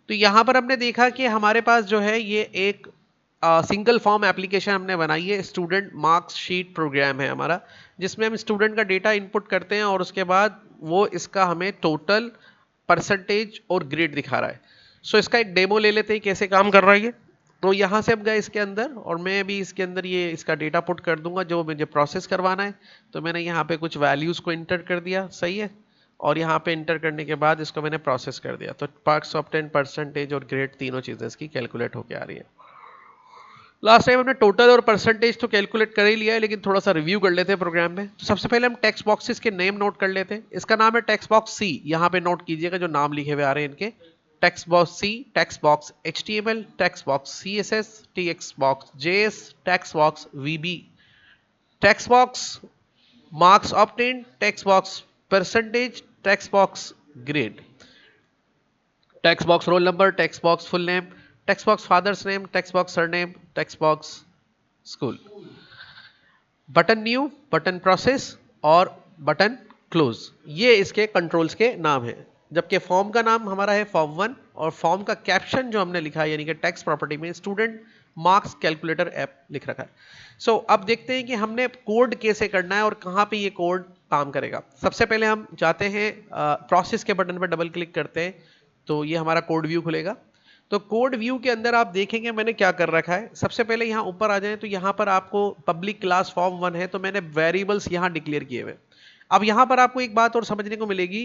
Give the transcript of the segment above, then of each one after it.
तो यहाँ पर हमने देखा कि हमारे पास जो है ये एक सिंगल फॉर्म एप्लीकेशन हमने बनाई है, स्टूडेंट मार्क्स शीट प्रोग्राम है हमारा, जिसमें हम स्टूडेंट का डेटा इनपुट करते हैं और उसके बाद वो इसका हमें टोटल परसेंटेज और ग्रेड दिखा रहा है। सो इसका एक डेमो ले लेते हैं कैसे काम कर रहा है ये। तो यहाँ से हम गए इसके अंदर और मैं भी इसके अंदर ये इसका डेटा पुट कर दूंगा जो मुझे प्रोसेस करवाना है। तो मैंने यहाँ पे कुछ वैल्यूज़ को इंटर कर दिया, सही है, और यहाँ पे इंटर करने के बाद इसको मैंने प्रोसेस कर दिया। तो पार्ट्स ऑफ 10 परसेंटेज और ग्रेड तीनों चीज़ें इसकी कैलकुलेट होकर आ रही है। लास्ट टाइम हमने टोटल और परसेंटेज तो कैलकुलेट कर ही लिया है, लेकिन थोड़ा सा रिव्यू कर लेते हैं प्रोग्राम में। तो सबसे पहले हम टेक्स्ट बॉक्सेस के नेम नोट कर लेते हैं। इसका नाम है टेक्स्ट बॉक्स सी, यहाँ पे नोट कीजिएगा जो नाम लिखे हुए आ रहे हैं इनके। Text box C, text box HTML, text box CSS, text box JS, text box VB, text box marks obtained, text box percentage, text box grade, text box roll number, text box full name, text box father's name, text box surname, text box school, button new, button process और button close, ये इसके controls के नाम हैं। जबकि form का नाम हमारा है फॉर्म 1 और फॉर्म का कैप्शन जो हमने लिखा है यानी कि टेक्स्ट प्रॉपर्टी में स्टूडेंट मार्क्स कैलकुलेटर ऐप लिख रखा है। सो अब देखते हैं कि हमने कोड कैसे करना है और कहाँ पे ये कोड काम करेगा। सबसे पहले हम जाते हैं प्रोसेस के बटन पर डबल क्लिक करते हैं तो ये हमारा कोड व्यू खुलेगा। तो कोड व्यू के अंदर आप देखेंगे मैंने क्या कर रखा है। सबसे पहले यहाँ ऊपर आ जाए तो यहाँ पर आपको पब्लिक क्लास फॉर्म 1 है तो मैंने वेरिएबल्स यहाँ डिक्लेयर किए हुए। अब यहाँ पर आपको एक बात और समझने को मिलेगी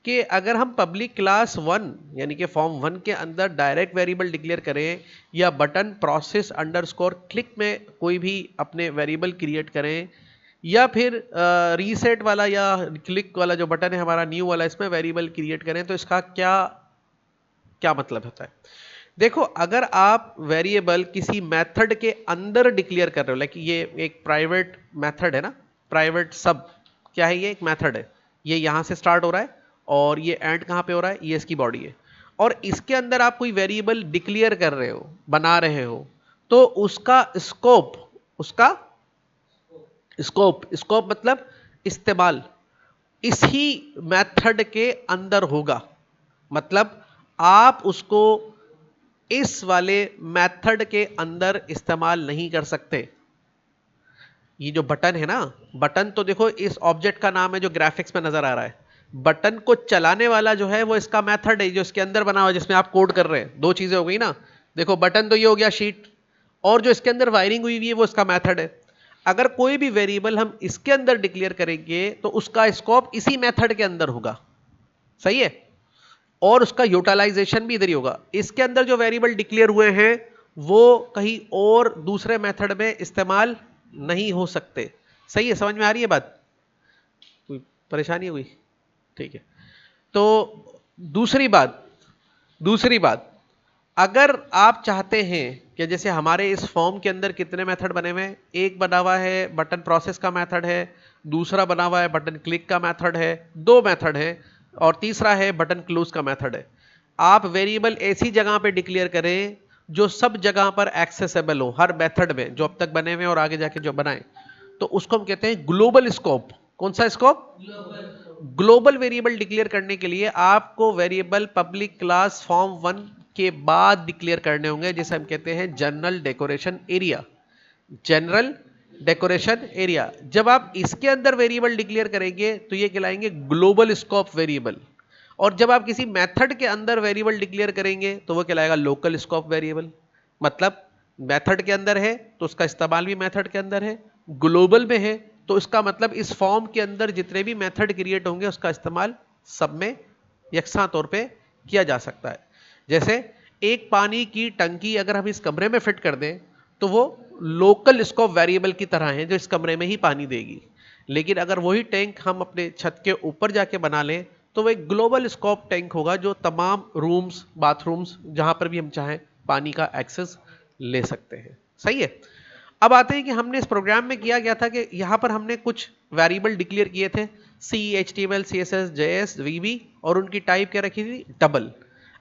कि अगर हम पब्लिक क्लास 1 यानी कि फॉर्म 1 के अंदर डायरेक्ट वेरिएबल डिक्लेयर करें या बटन प्रोसेस अंडरस्कोर क्लिक में कोई भी अपने वेरिएबल क्रिएट करें या फिर रीसेट वाला या क्लिक वाला जो बटन है हमारा न्यू वाला इसमें वेरिएबल क्रिएट करें तो इसका क्या क्या मतलब होता है। देखो अगर आप वेरिएबल किसी मेथड के अंदर डिक्लेयर कर रहे हो, लाइक ये एक प्राइवेट मेथड है ना, प्राइवेट सब क्या है, ये एक मेथड है, ये यहां से स्टार्ट हो रहा है और ये एंड कहां पे हो रहा है, ये इसकी बॉडी है, और इसके अंदर आप कोई वेरिएबल डिक्लेयर कर रहे हो, बना रहे हो, तो उसका स्कोप, उसका स्कोप मतलब इस्तेमाल इसी मेथड के अंदर होगा। मतलब आप उसको इस वाले मेथड के अंदर इस्तेमाल नहीं कर सकते। ये जो बटन है ना, बटन तो देखो इस ऑब्जेक्ट का नाम है जो ग्राफिक्स में नजर आ रहा है। बटन को चलाने वाला जो है वो इसका मेथड है जो इसके अंदर बना हुआ है जिसमें आप कोड कर रहे हैं। दो चीजें हो गई ना, देखो बटन तो ये हो गया शीट, और जो इसके अंदर वायरिंग हुई हुई है वो इसका मेथड है। अगर कोई भी वेरिएबल हम इसके अंदर डिक्लेयर करेंगे तो उसका स्कोप इसी मेथड के अंदर होगा, सही है, और उसका यूटिलाइजेशन भी इधर ही होगा। इसके अंदर जो वेरिएबल डिक्लेयर हुए हैं वो कहीं और दूसरे मेथड में इस्तेमाल नहीं हो सकते। सही है, समझ में आ रही है बात, कोई परेशानी हुई? ठीक है। तो दूसरी बात अगर आप चाहते हैं कि जैसे हमारे इस फॉर्म के अंदर कितने मेथड बने हुए हैं, एक बना हुआ है बटन प्रोसेस का मेथड है, दूसरा बना हुआ है बटन क्लिक का मेथड है, दो मेथड है, और तीसरा है बटन क्लोज का मेथड है। आप वेरिएबल ऐसी जगह पे डिक्लेयर करें जो सब जगह पर एक्सेसिबल हो, हर मेथड में जो अब तक बने हुए और आगे जाके जो बनाए, तो उसको हम कहते हैं ग्लोबल स्कोप। कौन सा स्कोप? ग्लोबल वेरिएबल डिक्लेयर करने के लिए आपको वेरिएबल पब्लिक क्लास फॉर्म 1 के बाद डिक्लेयर करने होंगे, जिसे हम कहते हैं general decoration area. General decoration area जब आप इसके अंदर वेरिएबल डिक्लेयर करेंगे तो ये कहलाएंगे ग्लोबल स्कोप वेरिएबल, और जब आप किसी मेथड के अंदर वेरिएबल डिक्लेयर करेंगे तो वो कहलाएगा लोकल स्कोप वेरिएबल। मतलब मेथड के अंदर है तो उसका इस्तेमाल भी मेथड के अंदर है, ग्लोबल में है तो इसका मतलब इस फॉर्म के अंदर जितने भी मेथड क्रिएट होंगे उसका इस्तेमाल सब में यकसा तौर पे किया जा सकता है। जैसे एक पानी की टंकी अगर हम इस कमरे में फिट कर दें तो वो लोकल स्कोप वेरिएबल की तरह है जो इस कमरे में ही पानी देगी, लेकिन अगर वही टैंक हम अपने छत के ऊपर जाके बना लें तो वो एक ग्लोबल स्कोप टैंक होगा जो तमाम रूम्स, बाथरूम्स, जहां पर भी हम चाहें पानी का एक्सेस ले सकते हैं। सही है। अब आते हैं कि हमने इस प्रोग्राम में किया गया था कि यहां पर हमने कुछ वेरिएबल डिक्लेयर किए थे, सी, HTML, CSS, JS, VB, और उनकी टाइप क्या रखी थी? डबल।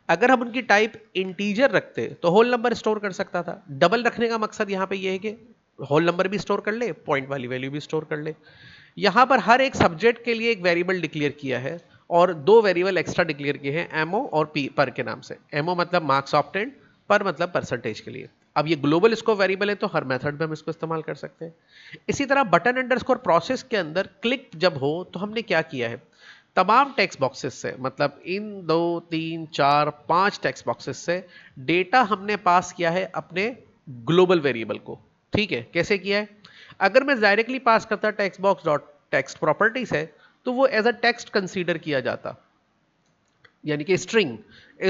अगर हम उनकी टाइप इंटीजर रखते तो होल नंबर स्टोर कर सकता था। डबल रखने का मकसद यहां पे ये है कि होल नंबर भी स्टोर कर ले, पॉइंट वाली वैल्यू भी स्टोर कर ले। यहां पर हर एक सब्जेक्ट के लिए एक वेरिएबल डिक्लेयर किया है और दो वेरिएबल एक्स्ट्रा डिक्लेयर किए हैं, एमओ और पी पर के नाम से। एमओ मतलब मार्क्स ऑब्टेन्ड, पर मतलब परसेंटेज के लिए। अब ये ग्लोबल स्कोप वेरिएबल है तो हर मेथड में हम इसको इस्तेमाल कर सकते हैं। इसी तरह बटन अंडरस्कोर प्रोसेस के अंदर क्लिक जब हो तो हमने क्या किया है, तमाम टेक्स्ट बॉक्सेस से, मतलब इन 2 3 4 5 टेक्स्ट बॉक्सेस से डेटा हमने पास किया है अपने ग्लोबल वेरिएबल को। ठीक है, कैसे किया है? अगर मैं डायरेक्टली पास करता text box dot text properties है तो वो एज अ टेक्स्ट कंसीडर किया जाता, यानी कि स्ट्रिंग।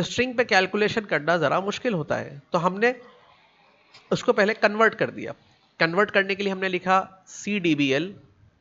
स्ट्रिंग पे कैलकुलेशन करना जरा मुश्किल होता है, तो हमने उसको पहले कन्वर्ट कर दिया। कन्वर्ट करने के लिए हमने लिखा CDBL।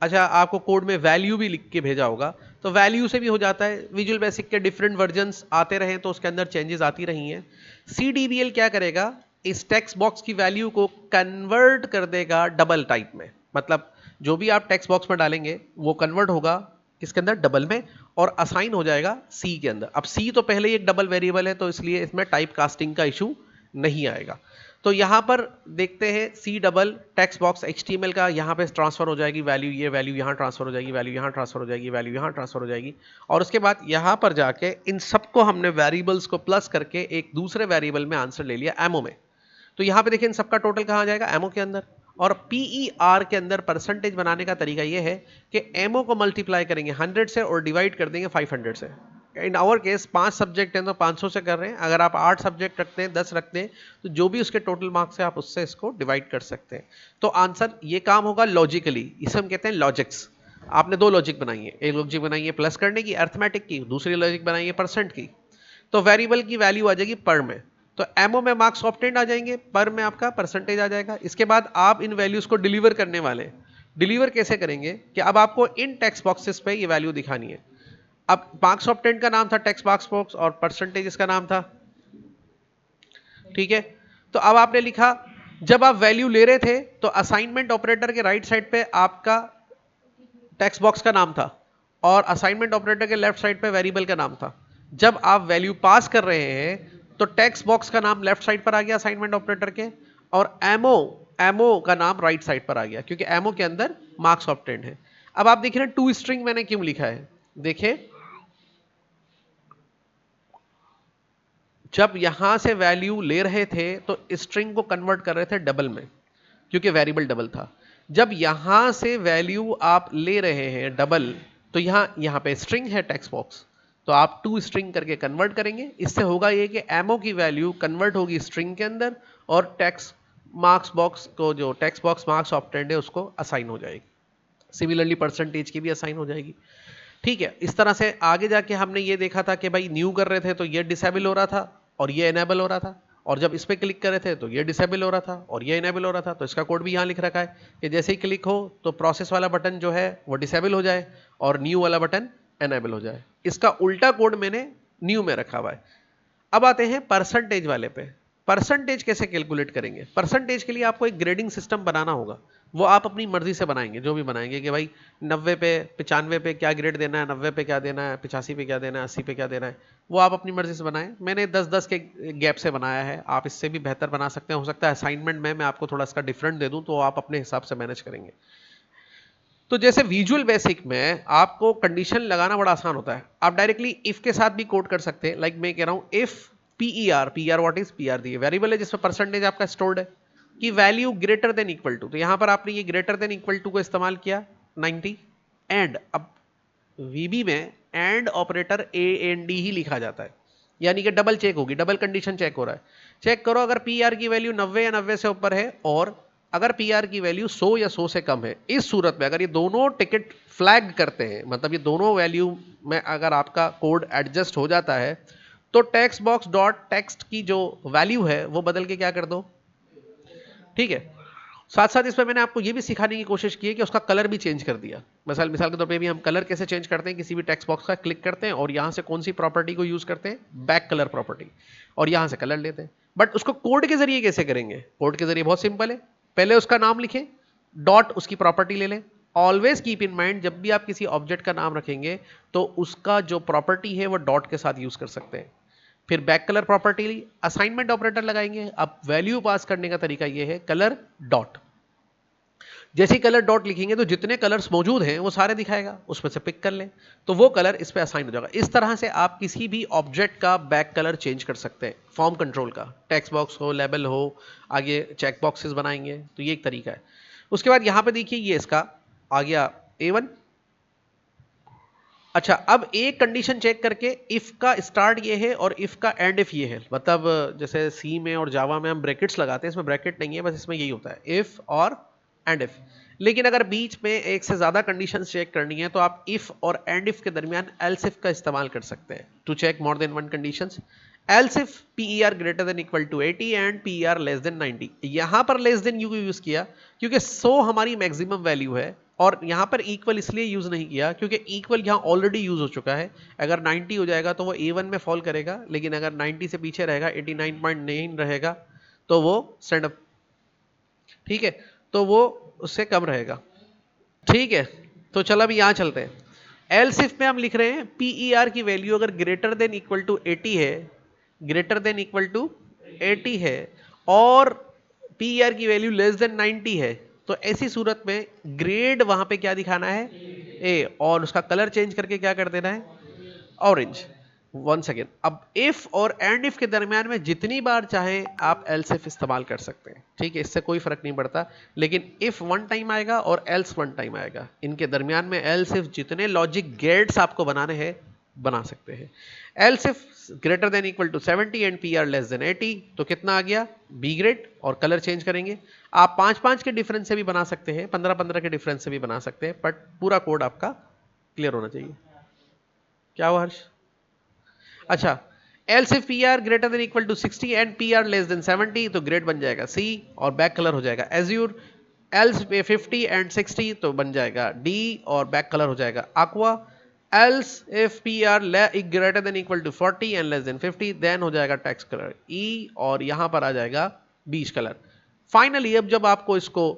अच्छा, आपको कोड में वैल्यू भी लिख के भेजा होगा, तो वैल्यू से भी हो जाता है। विजुअल बेसिक के डिफरेंट वर्जन्स आते रहे तो उसके अंदर चेंजेस आती रही हैं। CDBL क्या करेगा, इस टेक्स्ट बॉक्स की वैल्यू को कन्वर्ट कर देगा डबल टाइप में। मतलब जो भी आप टेक्स्ट बॉक्स में डालेंगे वो कन्वर्ट होगा किसके अंदर, डबल में, और असाइन हो जाएगा C के अंदर। अब C तो पहले ही एक डबल वेरिएबल है तो इसलिए इसमें टाइप कास्टिंग का इशू नहीं आएगा। तो यहां पर देखते हैं C double text box HTML का यहां पे ट्रांसफर हो जाएगी वैल्यू, ये वैल्यू यहां ट्रांसफर हो जाएगी, वैल्यू यहां ट्रांसफर हो जाएगी, वैल्यू यहां ट्रांसफर हो जाएगी। और उसके बाद यहां पर जाके इन सबको हमने वेरिएबल्स को प्लस करके एक दूसरे वेरिएबल में आंसर ले लिया एमओ में। तो यहां पे देखिए इन सबका टोटल कहां आ जाएगा, एमओ के अंदर। और PER के अंदर परसेंटेज बनाने का तरीका यह है कि एमओ को मल्टीप्लाई करेंगे 100 से और डिवाइड कर देंगे 500 से। इन आवर केस 5 सब्जेक्ट हैं तो 500 से कर रहे हैं। अगर आप 8 सब्जेक्ट रखते हैं, 10 रखते हैं, तो जो भी उसके टोटल मार्क्स है आप उससे इसको डिवाइड कर सकते हैं। तो आंसर ये काम होगा लॉजिकली, इसे हम कहते हैं लॉजिक्स। आपने दो लॉजिक बनाई है, एक लॉजिक बनाई है प्लस करने की अर्थमेटिक की, दूसरी लॉजिक बनाई है परसेंट की। तो वेरिएबल की वैल्यू आ जाएगी पर में, तो एमओ में मार्क्स ऑब्टेन्ड आ जाएंगे, पर में आपका परसेंटेज आ जाएगा। इसके बाद आप इन वैल्यूज को डिलीवर करने वाले। डिलीवर कैसे करेंगे कि अब आपको इन टेक्स्ट बॉक्सेस पे ये वैल्यू दिखानी है। अब मार्क्स ऑब्टेन्ड का नाम था टेक्स्ट बॉक्स और परसेंटेज इसका नाम था। ठीक है, तो अब आपने लिखा, जब आप वैल्यू ले रहे थे तो असाइनमेंट ऑपरेटर के राइट साइड पे आपका टेक्स्ट बॉक्स का नाम था और असाइनमेंट ऑपरेटर के लेफ्ट साइड पे वेरिएबल का नाम था। जब आप वैल्यू पास कर रहे हैं तो टेक्स्ट बॉक्स का नाम लेफ्ट साइड पर आ गया असाइनमेंट ऑपरेटर के, और एमओ का नाम राइट साइड पर आ गया क्योंकि एमओ के अंदर मार्क्स ऑब्टेन्ड है। अब आप देख रहे हैं टू स्ट्रिंग मैंने क्यों लिखा है, देखिए जब यहां से वैल्यू ले रहे थे तो स्ट्रिंग को कन्वर्ट कर रहे थे डबल में क्योंकि वेरिएबल डबल था। जब यहां से वैल्यू आप ले रहे हैं डबल, तो यहां पे स्ट्रिंग है टेक्स्ट बॉक्स, तो आप टू स्ट्रिंग करके कन्वर्ट करेंगे। इससे होगा ये कि एमओ की वैल्यू कन्वर्ट होगी स्ट्रिंग के अंदर और टेक्स्ट मार्क्स बॉक्स को, जो टेक्स्ट बॉक्स मार्क्स ऑब्टेन्ड है, उसको असाइन हो जाएगी। सिमिलरली परसेंटेज की भी असाइन हो जाएगी। ठीक है, इस तरह से आगे जाके हमने ये देखा था कि भाई न्यू कर रहे थे तो ये डिसेबल हो रहा था और ये इनेबल हो रहा था, और जब इस पर क्लिक कर रहे थे तो ये डिसेबल हो रहा था और ये इनेबल हो रहा था। तो इसका कोड भी यहाँ लिख रखा है कि जैसे ही क्लिक हो तो प्रोसेस वाला बटन जो है वो डिसेबल हो जाए और न्यू वाला बटन इनेबल हो जाए। इसका उल्टा कोड मैंने न्यू में रखा हुआ है। अब आते हैं परसेंटेज वाले पे। परसेंटेज कैसे कैलकुलेट करेंगे? परसेंटेज के लिए आपको एक ग्रेडिंग सिस्टम बनाना होगा। वो आप अपनी मर्जी से बनाएंगे, जो भी बनाएंगे कि भाई 90 पे 95 पे क्या ग्रेड देना है, 90 पे क्या देना है, 85 पे क्या देना है, 80 पे क्या देना है, वो आप अपनी मर्जी से बनाएं। मैंने 10-10 के गैप से बनाया है, आप इससे भी बेहतर बना सकते हैं। हो सकता है असाइनमेंट में मैं आपको थोड़ा इसका डिफरेंट दे दूं तो आप अपने हिसाब से मैनेज करेंगे। तो जैसे विजुअल बेसिक में आपको कंडीशन लगाना बड़ा आसान होता है, आप डायरेक्टली इफ के साथ भी कोड कर सकते हैं। लाइक मैं कह रहा हूं if PER what is PR, the variable है जिसमें परसेंटेज आपका स्टोर्ड है कि value greater than equal to, तो यहां पर आपने ये ग्रेटर देन इक्वल टू को इस्तेमाल किया 90 एंड। अब वीबी में एंड ऑपरेटर AND ही लिखा जाता है, यानी कि डबल चेक होगी, डबल कंडीशन चेक हो रहा है। चेक करो अगर पीआर की वैल्यू 90 या 90 से ऊपर है और अगर पीआर की वैल्यू 100 या 100 से कम है। इस सूरत में अगर ये दोनों टिकट फ्लैग करते हैं, मतलब ये दोनों वैल्यू में अगर आपका कोड एडजस्ट हो जाता है, तो टेक्स्ट बॉक्स डॉट टेक्स्ट की जो वैल्यू है वो बदल के क्या कर दो। ठीक है, साथ साथ इसमें मैंने आपको ये भी सिखाने की कोशिश की है कि उसका कलर भी चेंज कर दिया। मिसाल के तौर पे भी हम कलर कैसे चेंज करते हैं, किसी भी टेक्स्ट बॉक्स का क्लिक करते हैं और यहां से कौन सी प्रॉपर्टी को यूज करते हैं, बैक कलर प्रॉपर्टी, और यहां से कलर लेते हैं। बट उसको कोड के जरिए कैसे करेंगे? कोड के जरिए बहुत सिंपल है, पहले उसका नाम लिखें, डॉट उसकी प्रॉपर्टी ले लें। ऑलवेज कीप इन माइंड जब भी आप किसी ऑब्जेक्ट का नाम रखेंगे तो उसका जो प्रॉपर्टी है वो डॉट के साथ यूज कर सकते हैं। फिर बैक कलर प्रॉपर्टी ली, असाइनमेंट ऑपरेटर लगाएंगे। अब वैल्यू पास करने का तरीका यह है कलर डॉट। जैसे ही कलर डॉट लिखेंगे तो जितने कलर्स मौजूद हैं वो सारे दिखाएगा, उसमें से पिक कर लें तो वो कलर इस पे असाइन हो जाएगा। इस तरह से आप किसी भी ऑब्जेक्ट का बैक कलर चेंज कर सकते हैं फॉर्म कंट्रोल का, टेक्स्ट बॉक्स हो, लेबल हो, आगे चेक बॉक्सेस बनाएंगे तो ये एक तरीका है। उसके बाद यहां पे देखिए ये इसका आ गया A1। अच्छा, अब एक कंडीशन चेक करके इफ का स्टार्ट ये है और इफ का एंड इफ ये है, मतलब जैसे सी में और जावा में हम ब्रैकेट्स लगाते हैं, इसमें ब्रैकेट नहीं है, बस इसमें यही होता है इफ और एंड इफ। लेकिन अगर बीच में एक से ज्यादा कंडीशंस चेक करनी है तो आप इफ और एंड इफ के दरमियान एल्स इफ का इस्तेमाल कर सकते हैं to check more than one conditions. Else if PER greater than equal to 80 and PER less than 90। यहां पर लेस देन यू यूज किया क्योंकि 100 हमारी मैक्सिमम वैल्यू है, और यहां पर इक्वल इसलिए यूज नहीं किया क्योंकि इक्वल यहां ऑलरेडी यूज हो चुका है। अगर 90 हो जाएगा तो वो A1 में फॉल करेगा, लेकिन अगर 90 से पीछे रहेगा, 89.9 रहेगा तो वो स्टैंड अप, ठीक है, तो वो उससे कम रहेगा। ठीक है, तो चलो अभी यहां चलते हैं। एल्स इफ में हम लिख रहे हैं PER की वैल्यू अगर ग्रेटर देन इक्वल टू 80 है, ग्रेटर देन इक्वल टू 80 है, और PER की वैल्यू लेस देन 90 है, तो ऐसी सूरत में ग्रेड वहां पे क्या दिखाना है, ए, और उसका कलर चेंज करके क्या कर देना है, ऑरेंज। वंस अगेन, अब इफ और एंड इफ के दरमियान में जितनी बार चाहे आप एल्स इफ इस्तेमाल कर सकते हैं, ठीक है, इससे कोई फर्क नहीं पड़ता। लेकिन इफ वन टाइम आएगा और एल्स वन टाइम आएगा, इनके दरमियान में एल्स इफ जितने लॉजिक गेट्स आपको बनाने हैं बना सकते हैं। Else if greater than equal to 70 and PER less than 80, तो कितना आ गया, बी ग्रेड, और कलर चेंज करेंगे। आप 5-5 के डिफरेंस से भी बना सकते हैं, 15-15 के डिफरेंस से भी बना सकते हैं, बट पूरा कोड आपका क्लियर होना चाहिए। क्या हुआ हर्ष? अच्छा, else if PER greater than equal to 60 and PER less than 70, तो ग्रेड बन जाएगा C और बैक कलर हो जाएगा एज्यूर। एल्स पे 50 एंड 60 तो बन जाएगा D और बैक कलर हो जाएगा aqua। Else if PER greater than equal to 40 and less than 50 then हो जाएगा टेक्स्ट कलर E, और यहां पर आ जाएगा बीच कलर। फाइनली अब जब आपको इसको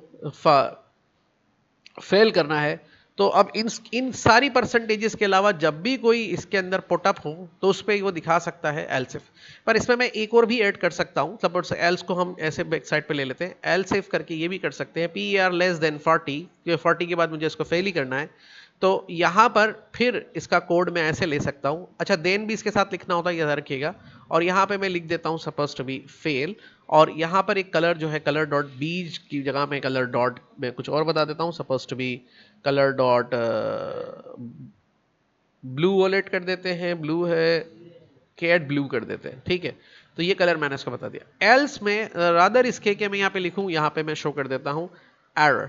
फेल करना है तो अब इन सारी परसेंटेजेस के अलावा जब भी कोई इसके अंदर पुटअप हो तो उस पर वो दिखा सकता है एल्स इफ। पर इसमें मैं एक और भी ऐड कर सकता हूं, सपोज एल्स को हम ऐसे बैक साइड पे ले लेते हैं, एल्स इफ करके ये भी कर सकते हैं PER लेस देन 40, क्योंकि 40 के बाद मुझे इसको फेल ही करना है, तो यहां पर फिर इसका कोड मैं ऐसे ले सकता हूं। अच्छा, देन भी इसके साथ लिखना होता है, याद रखिएगा, और यहां पे मैं लिख देता हूं सपोज टू बी फेल, और यहां पर एक कलर जो है कलर डॉट बीज की जगह में कलर डॉट में कुछ और बता देता हूं, suppose to be colour dot blue violet कर देते हैं, ब्लू है, कैट ब्लू कर देते हैं, ठीक है। तो ये कलर मैंने इसको बता दिया। एल्स में रादर इसके कि मैं यहाँ पे लिखूं, यहाँ पे मैं शो कर देता हूं एरर,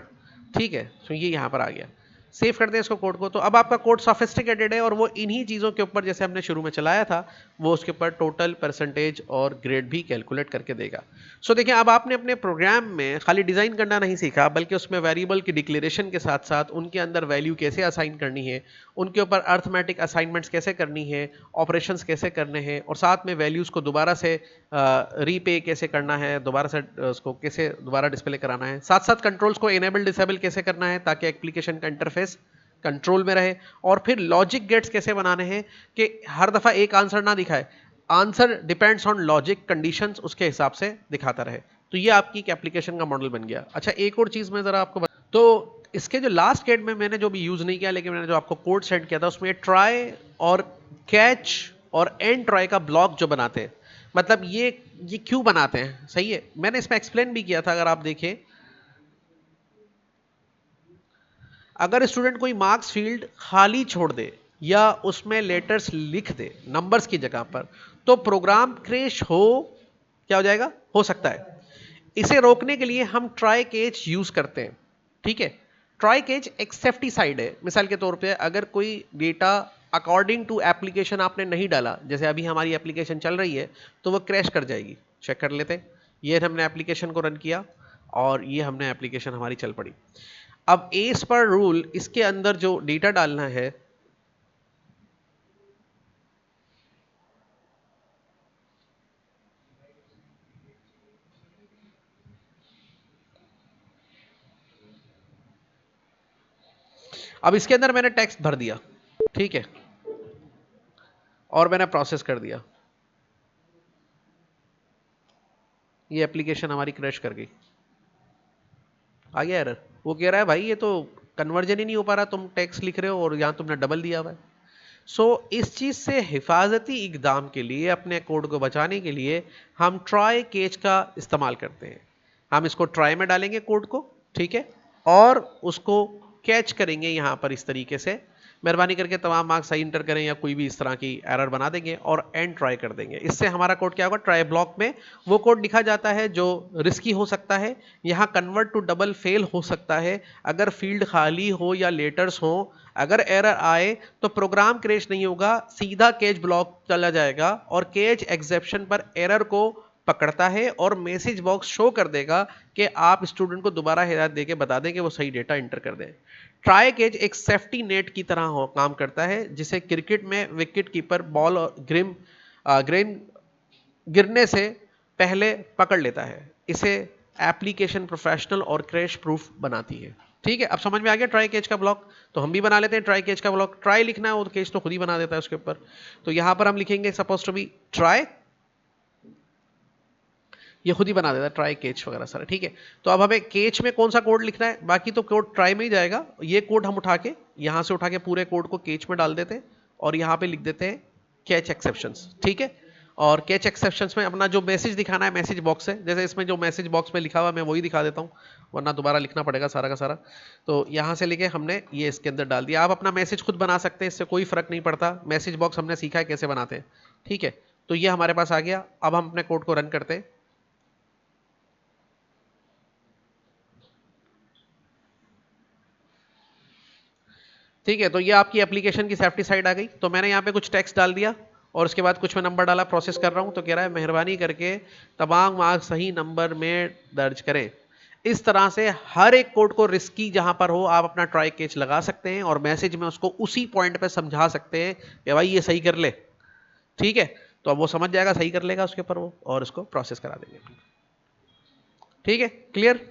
ठीक है, तो ये यहाँ पर आ गया। सेव करते हैं इसको कोड को, तो अब आपका कोड सोफिस्टिकेटेड है और वो इन्हीं चीज़ों के ऊपर जैसे हमने शुरू में चलाया था वो उसके ऊपर टोटल परसेंटेज और ग्रेड भी कैलकुलेट करके देगा। सो देखिए, अब आपने अपने प्रोग्राम में खाली डिज़ाइन करना नहीं सीखा, बल्कि उसमें वेरिएबल की डिक्लेरेशन के साथ साथ उनके अंदर वैल्यू कैसे असाइन करनी है, उनके ऊपर अर्थमेटिक असाइनमेंट्स कैसे करनी है, ऑपरेशंस कैसे करने हैं, और साथ में वैल्यूज़ को दोबारा से रीपे कैसे करना है, दोबारा से उसको कैसे दोबारा डिस्प्ले कराना है, साथ साथ कंट्रोल्स को इनेबल डिसेबल कैसे करना है ताकि एप्लीकेशन का इंटरफेस कंट्रोल में रहे, और फिर लॉजिक गेट्स कैसे बनाने हैं कि हर दफा एक आंसर ना दिखाए, answer depends on logic conditions, उसके हिसाब से दिखाता रहे। तो ये आपकी एक एप्लीकेशन का मॉडल बन गया। अच्छा, एक और चीज मैं जरा आपको तो इसके जो लास्ट गेट में मैंने जो भी यूज नहीं किया, लेकिन मैंने जो आपको कोड सेंड किया था उसमें ट्राई और कैच और एंड ट्राई का ब्लॉक जो बनाते हैं, मतलब ये क्यों बनाते हैं, सही है, मैंने इसमें एक्सप्लेन भी किया था। अगर आप देखें, अगर स्टूडेंट कोई मार्क्स फील्ड खाली छोड़ दे या उसमें लेटर्स लिख दे नंबर्स की जगह पर, तो प्रोग्राम क्रैश हो, क्या हो जाएगा, हो सकता है। इसे रोकने के लिए हम ट्राई कैच यूज करते हैं, ठीक है। ट्राई कैच एक सेफ्टी साइड है। मिसाल के तौर पे अगर कोई डेटा अकॉर्डिंग टू एप्लीकेशन आपने नहीं डाला, जैसे अभी हमारी एप्लीकेशन चल रही है, तो वो क्रैश कर जाएगी। चेक कर लेते हैं, ये हमने एप्लीकेशन को रन किया और ये हमने एप्लीकेशन हमारी चल पड़ी। अब एस पर रूल, इसके अंदर जो डेटा डालना है, अब इसके अंदर मैंने टेक्स्ट भर दिया, ठीक है, और मैंने प्रोसेस कर दिया, ये एप्लीकेशन हमारी क्रैश कर गई, आ गया एरर। वो कह रहा है भाई ये तो कन्वर्जन ही नहीं हो पा रहा, तुम टेक्स्ट लिख रहे हो और यहाँ तुमने डबल दिया हुआ है। इस चीज से हिफाजती इकदाम के लिए, अपने कोड को बचाने के लिए हम ट्राई केच का इस्तेमाल करते हैं। हम इसको ट्राई में डालेंगे कोड को, ठीक है, और उसको कैच करेंगे यहां पर इस तरीके से। मेहरबानी करके तमाम मार्क्स सही इंटर करें या कोई भी इस तरह की एरर बना देंगे और एंड ट्राई कर देंगे। इससे हमारा कोड क्या होगा, ट्राई ब्लॉक में वो कोड लिखा जाता है जो रिस्की हो सकता है, यहां कन्वर्ट टू डबल फेल हो सकता है अगर फील्ड खाली हो या लेटर्स हो। अगर एरर आए तो प्रोग्राम क्रैश नहीं होगा, सीधा केच ब्लॉक चला जाएगा और केच एक्सेप्शन पर एरर को पकड़ता है और मैसेज बॉक्स शो कर देगा कि आप स्टूडेंट को दोबारा हिदायत देके बता दें कि वो सही डेटा इंटर कर दें। ट्राई केच एक सेफ्टी नेट की तरह काम करता है, जिसे क्रिकेट में विकेट कीपर बॉल और ग्रेन गिरने से पहले पकड़ लेता है। इसे एप्लीकेशन प्रोफेशनल और क्रैश प्रूफ बनाती है। ठीक है, अब समझ में आ गया ट्राई केच का ब्लॉक। तो हम भी बना लेते हैं ट्राई केच का ब्लॉक। ट्राई लिखना है वो केच तो खुद ही बना देता है उसके ऊपर। तो यहां पर हम लिखेंगे सपोज टू बी ट्राई, ये खुद ही बना देता है ट्राई केच वगैरह सारा। ठीक है, तो अब हमें केच में कौन सा कोड लिखना है, बाकी तो कोड ट्राई में ही जाएगा। ये कोड हम उठा के यहां से उठा के पूरे कोड को केच में डाल देते हैं और यहां पे लिख देते हैं कैच एक्सेप्शंस। ठीक है, और कैच एक्सेप्शंस में अपना जो मैसेज दिखाना है मैसेज बॉक्स है, जैसे इसमें जो मैसेज बॉक्स में लिखा हुआ मैं वही दिखा देता हूँ, वरना दोबारा लिखना पड़ेगा सारा का सारा। तो यहाँ से लेके हमने ये इसके अंदर डाल दिया। आप अपना मैसेज खुद बना सकते हैं, इससे कोई फर्क नहीं पड़ता। मैसेज बॉक्स हमने सीखा है कैसे बनाते हैं। ठीक है, तो ये हमारे पास आ गया। अब हम अपने कोड को रन करते हैं। ठीक है, तो ये आपकी एप्लीकेशन की सेफ्टी साइड आ गई। तो मैंने यहाँ पे कुछ टेक्स्ट डाल दिया और उसके बाद कुछ में नंबर डाला, प्रोसेस कर रहा हूँ। तो कह रहा है मेहरबानी करके तमाम मार्क्स सही नंबर में दर्ज करें। इस तरह से हर एक कोड को रिस्की जहां पर हो आप अपना ट्राई केच लगा सकते हैं और मैसेज में उसको उसी पॉइंट पे समझा सकते हैं कि भाई ये सही कर ले। ठीक है, तो अब वो समझ जाएगा, सही कर लेगा उसके ऊपर वो, और उसको प्रोसेस करा देंगे। ठीक है, क्लियर।